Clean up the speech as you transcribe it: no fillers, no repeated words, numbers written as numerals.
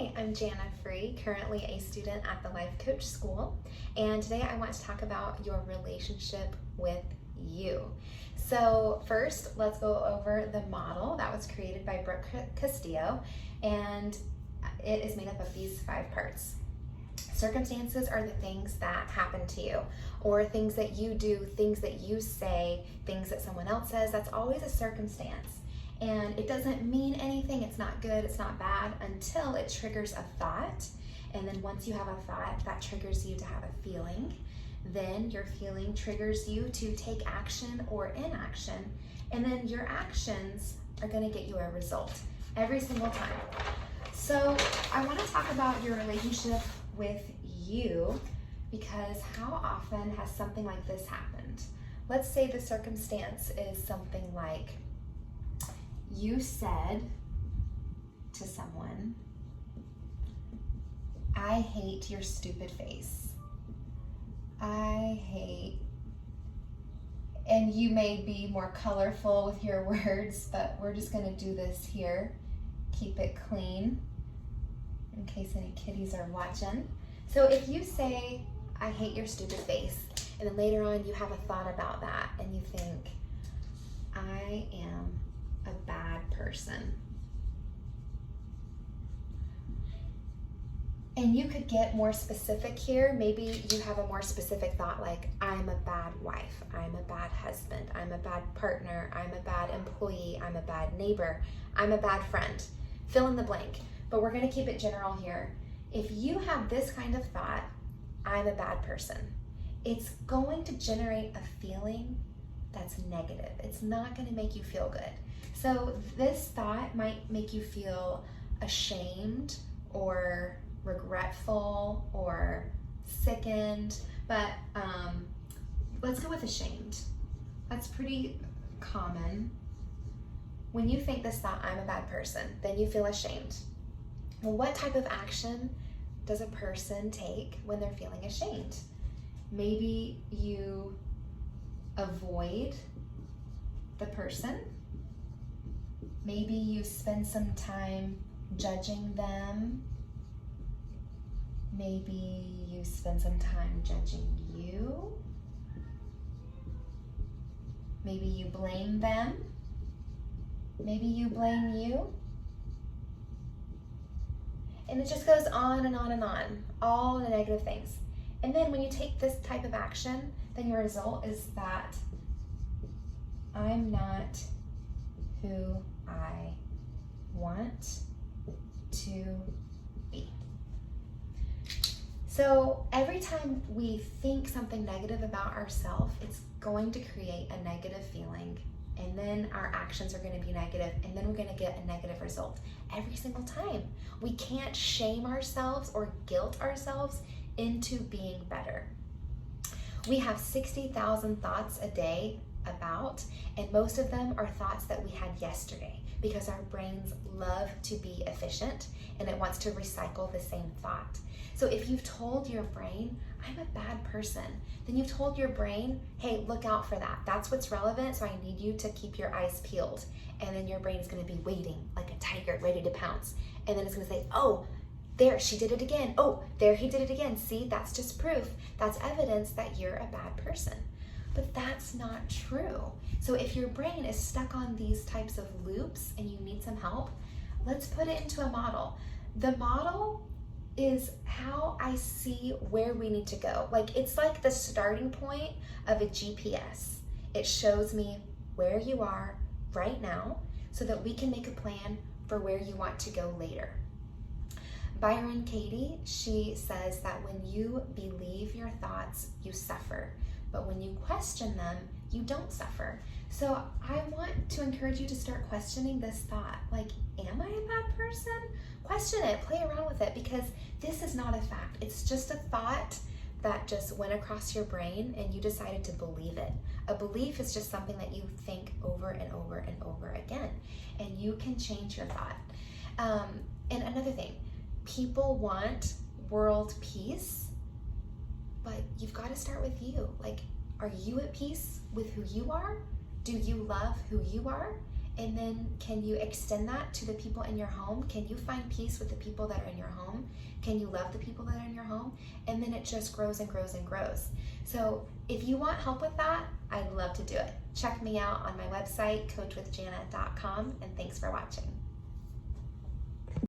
Hi, I'm Jana Free, currently a student at the Life Coach School, and today I want to talk about your relationship with you. So first, let's go over the model that was created by Brooke Castillo, and it is made up of these 5 parts. Circumstances are the things that happen to you, or things that you do, things that you say, things that someone else says. That's always a circumstance. And it doesn't mean anything, it's not good, it's not bad, until it triggers a thought. And then once you have a thought, that triggers you to have a feeling. Then your feeling triggers you to take action or inaction. And then your actions are gonna get you a result every single time. So I wanna talk about your relationship with you, because how often has something like this happened? Let's say the circumstance is something like, you said to someone, I hate your stupid face. I hate, and you may be more colorful with your words, but we're just gonna do this here. Keep it clean in case any kiddies are watching. So if you say, I hate your stupid face, and then later on you have a thought about that and you think, I am a bad person. And you could get more specific here. Maybe you have a more specific thought like, I'm a bad wife, I'm a bad husband, I'm a bad partner, I'm a bad employee, I'm a bad neighbor, I'm a bad friend. Fill in the blank. But we're gonna keep it general here. If you have this kind of thought, I'm a bad person, it's going to generate a feeling that's negative. It's not gonna make you feel good. So this thought might make you feel ashamed or regretful or sickened, but let's go with ashamed. That's pretty common. When you think this thought, I'm a bad person, then you feel ashamed. Well, what type of action does a person take when they're feeling ashamed? Maybe you avoid the person. Maybe you spend some time judging them. Maybe you spend some time judging you. Maybe you blame them. Maybe you blame you. And it just goes on and on and on, all the negative things. And then when you take this type of action, then your result is that I'm not who I want to be. So every time we think something negative about ourselves, it's going to create a negative feeling, and then our actions are going to be negative, and then we're going to get a negative result every single time. We can't shame ourselves or guilt ourselves into being better. We have 60,000 thoughts a day about, and most of them are thoughts that we had yesterday, because our brains love to be efficient and it wants to recycle the same thought. So if you've told your brain, I'm a bad person, then you've told your brain, hey, look out for that. That's what's relevant, so I need you to keep your eyes peeled. And then your brain is gonna be waiting like a tiger ready to pounce. And then it's gonna say, oh, there, she did it again. Oh, there, he did it again. See, that's just proof. That's evidence that you're a bad person. But that's not true. So if your brain is stuck on these types of loops and you need some help, let's put it into a model. The model is how I see where we need to go. Like, it's like the starting point of a GPS. It shows me where you are right now so that we can make a plan for where you want to go later. Byron Katie, she says that when you believe your thoughts, you suffer. But when you question them, you don't suffer. So I want to encourage you to start questioning this thought. Like, am I a bad person? Question it, play around with it, because this is not a fact. It's just a thought that just went across your brain and you decided to believe it. A belief is just something that you think over and over and over again, and you can change your thought. And another thing, people want world peace, but you've got to start with you. Like, are you at peace with who you are? Do you love who you are? And then can you extend that to the people in your home? Can you find peace with the people that are in your home? Can you love the people that are in your home? And then it just grows and grows and grows. So if you want help with that, I'd love to do it. Check me out on my website, coachwithjana.com, and thanks for watching.